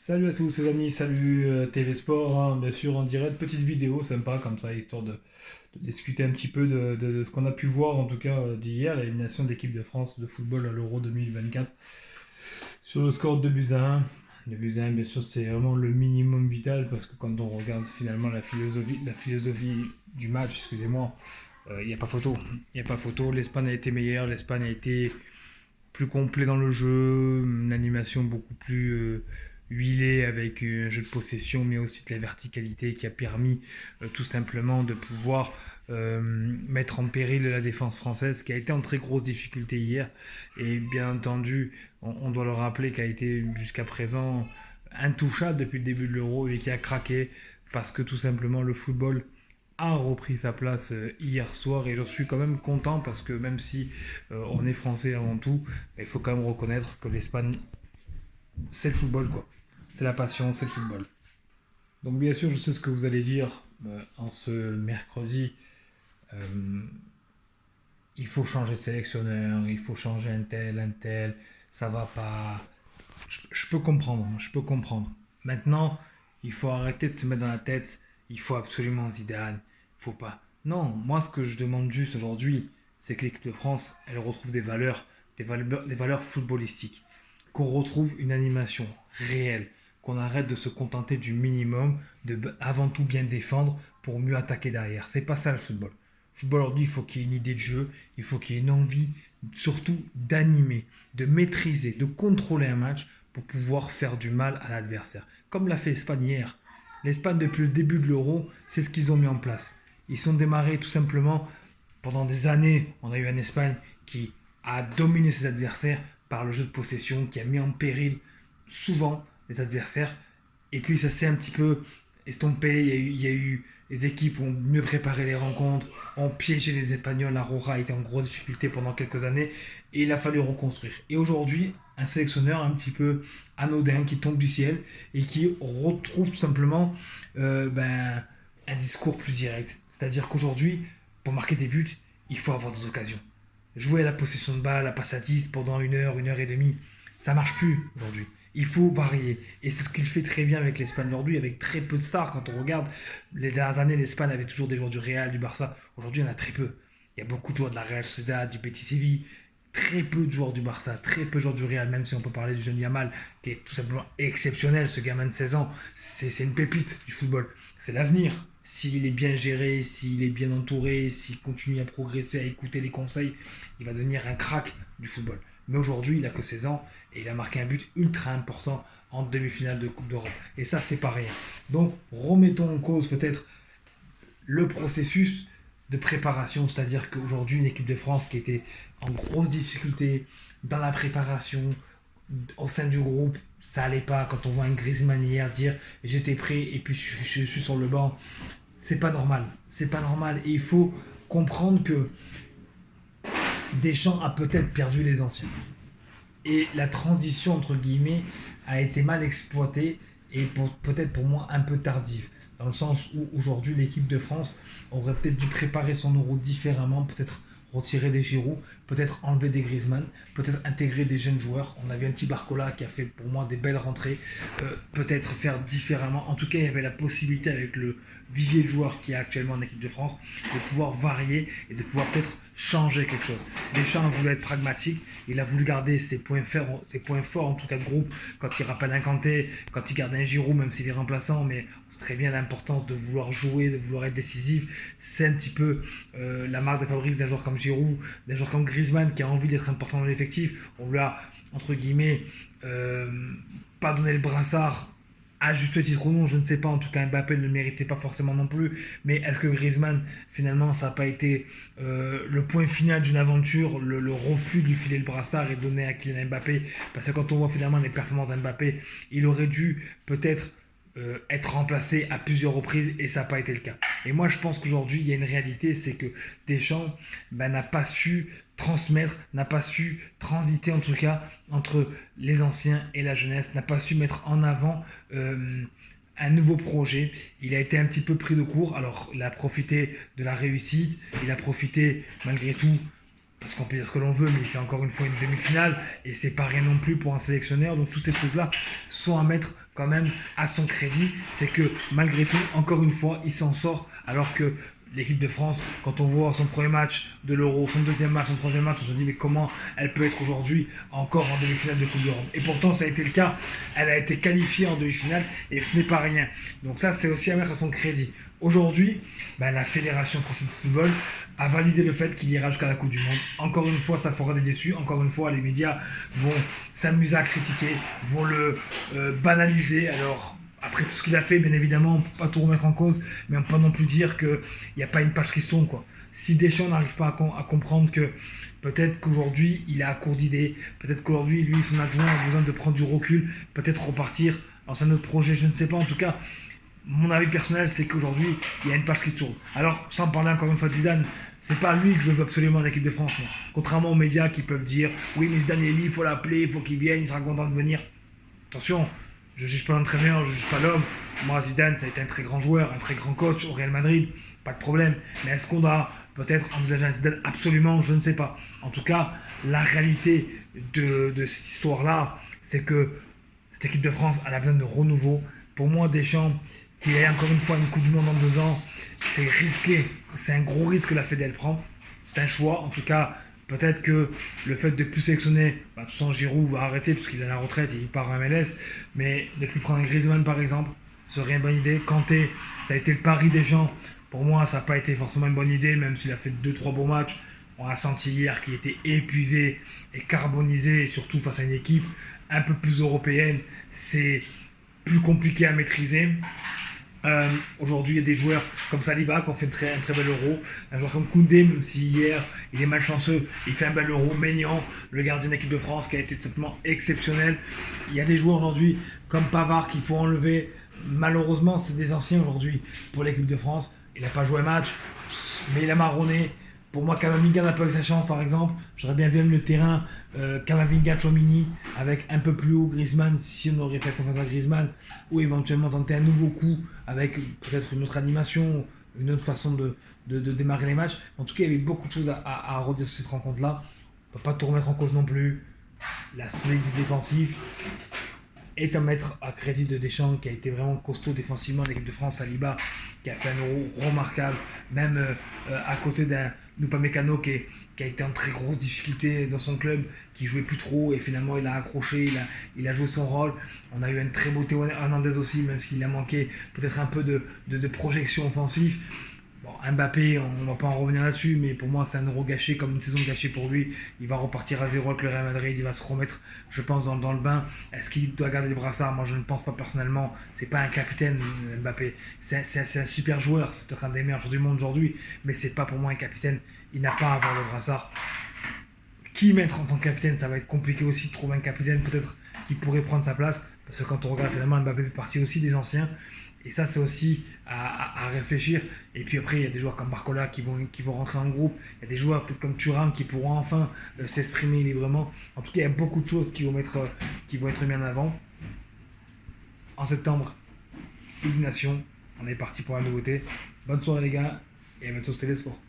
Salut à tous les amis, salut TV Sport, hein, bien sûr en direct, petite vidéo sympa comme ça, histoire de discuter un petit peu de ce qu'on a pu voir en tout cas d'hier, l'élimination de l'équipe de France de football à l'Euro 2024 sur le score de buts à 1. De buts à 1 bien sûr c'est vraiment le minimum vital parce que quand on regarde finalement la philosophie du match, excusez-moi, il n'y a pas photo, il n'y a pas photo, l'Espagne a été meilleure, l'Espagne a été plus complet dans le jeu, une animation beaucoup plus huilée avec un jeu de possession, mais aussi de la verticalité qui a permis tout simplement de pouvoir mettre en péril la défense française qui a été en très grosse difficulté hier. Et bien entendu, on doit le rappeler qu'elle a été jusqu'à présent intouchable depuis le début de l'Euro et qui a craqué parce que tout simplement le football a repris sa place hier soir et je suis quand même content parce que même si on est français avant tout, il faut quand même reconnaître que l'Espagne, c'est le football quoi. C'est la passion, c'est le football. Donc bien sûr, je sais ce que vous allez dire en ce mercredi. euh, il faut changer de sélectionneur, il faut changer un tel, ça va pas. Je peux comprendre, je peux comprendre. Maintenant, il faut arrêter de se mettre dans la tête, il faut absolument Zidane, il faut pas. Non, moi ce que je demande juste aujourd'hui, c'est que l'équipe de France, elle retrouve des valeurs footballistiques, qu'on retrouve une animation réelle, qu'on arrête de se contenter du minimum, de avant tout bien défendre pour mieux attaquer derrière. C'est pas ça le football. Le football aujourd'hui, il faut qu'il y ait une idée de jeu, il faut qu'il y ait une envie, surtout d'animer, de maîtriser, de contrôler un match pour pouvoir faire du mal à l'adversaire. Comme l'a fait l'Espagne hier. L'Espagne, depuis le début de l'Euro, c'est ce qu'ils ont mis en place. Ils sont démarrés tout simplement pendant des années. On a eu une Espagne qui a dominé ses adversaires par le jeu de possession, qui a mis en péril souvent les adversaires. Et puis ça s'est un petit peu estompé. Il y a eu les équipes ont mieux préparé les rencontres, ont piégé les Espagnols. La Roja a été en grosse difficulté pendant quelques années et il a fallu reconstruire. Et aujourd'hui, un sélectionneur un petit peu anodin qui tombe du ciel et qui retrouve tout simplement un discours plus direct. C'est-à-dire qu'aujourd'hui, pour marquer des buts, il faut avoir des occasions. Jouer à la possession de balle, à passe à 10 pendant une heure et demie, ça marche plus aujourd'hui. Il faut varier. Et c'est ce qu'il fait très bien avec l'Espagne aujourd'hui, avec très peu de stars. Quand on regarde les dernières années, l'Espagne avait toujours des joueurs du Real, du Barça. Aujourd'hui, il y en a très peu. Il y a beaucoup de joueurs de la Real Sociedad, du Betis Séville, très peu de joueurs du Barça, très peu de joueurs du Real, même si on peut parler du jeune Yamal, qui est tout simplement exceptionnel, ce gamin de 16 ans. C'est une pépite du football. C'est l'avenir. S'il est bien géré, s'il est bien entouré, s'il continue à progresser, à écouter les conseils, il va devenir un crack du football. Mais aujourd'hui, il a que 16 ans et il a marqué un but ultra important en demi-finale de Coupe d'Europe. Et ça, c'est pas rien. Donc, remettons en cause peut-être le processus de préparation, c'est-à-dire qu'aujourd'hui, une équipe de France qui était en grosse difficulté dans la préparation, au sein du groupe, ça allait pas. Quand on voit un Griezmann hier dire j'étais prêt et puis je suis sur le banc, c'est pas normal. C'est pas normal. Et il faut comprendre que Deschamps a peut-être perdu les anciens. Et la transition, entre guillemets, a été mal exploitée et peut-être pour moi un peu tardive. Dans le sens où aujourd'hui l'équipe de France aurait peut-être dû préparer son euro différemment, peut-être retirer des Giroud, peut-être enlever des Griezmann, peut-être intégrer des jeunes joueurs. On a vu un petit Barcola qui a fait pour moi des belles rentrées, peut-être faire différemment. En tout cas, il y avait la possibilité avec le vivier de joueurs qu'il y a actuellement en équipe de France de pouvoir varier et de pouvoir peut-être changer quelque chose. Deschamps a voulu être pragmatique, il a voulu garder ses points forts en tout cas de groupe, quand il rappelle un Kanté, quand il garde un Giroud, même s'il est remplaçant, mais c'est très bien l'importance de vouloir jouer, de vouloir être décisif. C'est un petit peu la marque de fabrique d'un joueur comme Giroud, d'un joueur comme Griezmann qui a envie d'être important dans l'effectif. On lui a, entre guillemets, pas donné le brassard à juste titre ou non, je ne sais pas. En tout cas, Mbappé ne le méritait pas forcément non plus. Mais est-ce que Griezmann, finalement, ça n'a pas été le point final d'une aventure, le refus de lui filer le brassard et de donner à Kylian Mbappé? Parce que quand on voit finalement les performances d'Mbappé, il aurait dû peut-être être remplacé à plusieurs reprises et ça n'a pas été le cas. Et moi, je pense qu'aujourd'hui, il y a une réalité, c'est que Deschamps n'a pas su transmettre, n'a pas su transiter en tout cas entre les anciens et la jeunesse, n'a pas su mettre en avant un nouveau projet. Il a été un petit peu pris de court. Alors, il a profité de la réussite, il a profité malgré tout, parce qu'on peut dire ce que l'on veut, mais il fait encore une fois une demi-finale et c'est pas rien non plus pour un sélectionneur. Donc toutes ces choses-là sont à mettre quand même à son crédit, c'est que malgré tout, encore une fois, il s'en sort alors que l'équipe de France, quand on voit son premier match de l'Euro, son deuxième match, son troisième match, on se dit mais comment elle peut être aujourd'hui encore en demi-finale de Coupe d'Europe. Et pourtant ça a été le cas, elle a été qualifiée en demi-finale et ce n'est pas rien. Donc ça c'est aussi à mettre à son crédit. Aujourd'hui, la Fédération française de football a validé le fait qu'il ira jusqu'à la Coupe du Monde. Encore une fois, ça fera des déçus. Encore une fois, les médias vont s'amuser à critiquer, vont le banaliser. Alors, après tout ce qu'il a fait, bien évidemment, on ne peut pas tout remettre en cause, mais on ne peut pas non plus dire qu'il n'y a pas une page qui se tourne, quoi. Si Deschamps n'arrive pas à comprendre que peut-être qu'aujourd'hui, il est à court d'idées, peut-être qu'aujourd'hui, lui, son adjoint a besoin de prendre du recul, peut-être repartir dans un autre projet, je ne sais pas. En tout cas, mon avis personnel, c'est qu'aujourd'hui, il y a une page qui tourne. Alors, sans parler encore une fois de Zidane, c'est pas lui que je veux absolument en équipe de France, moi. Contrairement aux médias qui peuvent dire oui, mais Zidane est libre, il faut l'appeler, il faut qu'il vienne, il sera content de venir. Attention, je juge pas l'entraîneur, je juge pas l'homme. Moi, Zidane, ça a été un très grand joueur, un très grand coach au Real Madrid, pas de problème. Mais est-ce qu'on doit peut-être envisager un Zidane? Absolument, je ne sais pas. En tout cas, la réalité de cette histoire-là, c'est que cette équipe de France, elle a besoin de renouveau. Pour moi, Deschamps, qu'il ait encore une fois une Coupe du Monde en 2 ans, c'est risqué. C'est un gros risque que la Fédé prend. C'est un choix. En tout cas, peut-être que le fait de ne plus sélectionner, de toute façon, Giroud va arrêter puisqu'il est à la retraite et il part en MLS, mais de ne plus prendre un Griezmann par exemple, ce serait une bonne idée. Kanté, ça a été le pari des gens. Pour moi, ça n'a pas été forcément une bonne idée, même s'il a fait 2-3 bons matchs. On a senti hier qu'il était épuisé et carbonisé, et surtout face à une équipe un peu plus européenne. C'est plus compliqué à maîtriser. Aujourd'hui, il y a des joueurs comme Saliba qui ont fait un très bel Euro. Un joueur comme Koundé, même si hier il est malchanceux, il fait un bel Euro. Maignan, le gardien d'équipe de France, qui a été totalement exceptionnel. Il y a des joueurs aujourd'hui comme Pavard qu'il faut enlever. Malheureusement, c'est des anciens aujourd'hui pour l'équipe de France. Il n'a pas joué un match, mais il a marronné. Pour moi, Kamavinga n'a pas eu sa chance, par exemple. J'aurais bien vu le terrain Kamavinga, Tchouaméni, avec un peu plus haut Griezmann, si on aurait fait confiance à Griezmann, ou éventuellement tenter un nouveau coup avec peut-être une autre animation, une autre façon de démarrer les matchs. En tout cas, il y avait beaucoup de choses à redire sur cette rencontre-là. On ne peut pas tout remettre en cause non plus. La solidité défensive est à mettre à crédit de Deschamps, qui a été vraiment costaud défensivement. L'équipe de France, Saliba, qui a fait un Euro remarquable, même à côté d'un Upamecano qui a été en très grosse difficulté dans son club, qui jouait plus trop et finalement il a accroché, il a joué son rôle. On a eu un très beau Théo Hernandez aussi, même s'il a manqué peut-être un peu de projection offensive. Bon, Mbappé, on ne va pas en revenir là-dessus, mais pour moi c'est un Euro gâché, comme une saison gâchée pour lui. Il va repartir à 0 avec le Real Madrid, il va se remettre, je pense, dans le bain. Est-ce qu'il doit garder les brassards? Moi je ne pense pas personnellement. C'est pas un capitaine, Mbappé. C'est un super joueur, c'est peut-être un des meilleurs joueurs du monde aujourd'hui, mais c'est pas pour moi un capitaine. Il n'a pas à avoir le brassard. Qui mettre en tant que capitaine? Ça va être compliqué aussi de trouver un capitaine peut-être qui pourrait prendre sa place, parce que quand on regarde finalement, Mbappé fait partie aussi des anciens. Et ça, c'est aussi à réfléchir. Et puis après, il y a des joueurs comme Barcola qui vont rentrer en groupe. Il y a des joueurs peut-être comme Thuram qui pourront enfin s'exprimer librement. En tout cas, il y a beaucoup de choses qui vont être mis en avant. En septembre, Ligue des Nations. On est parti pour la nouveauté. Bonne soirée les gars, et à bientôt sur Télésport.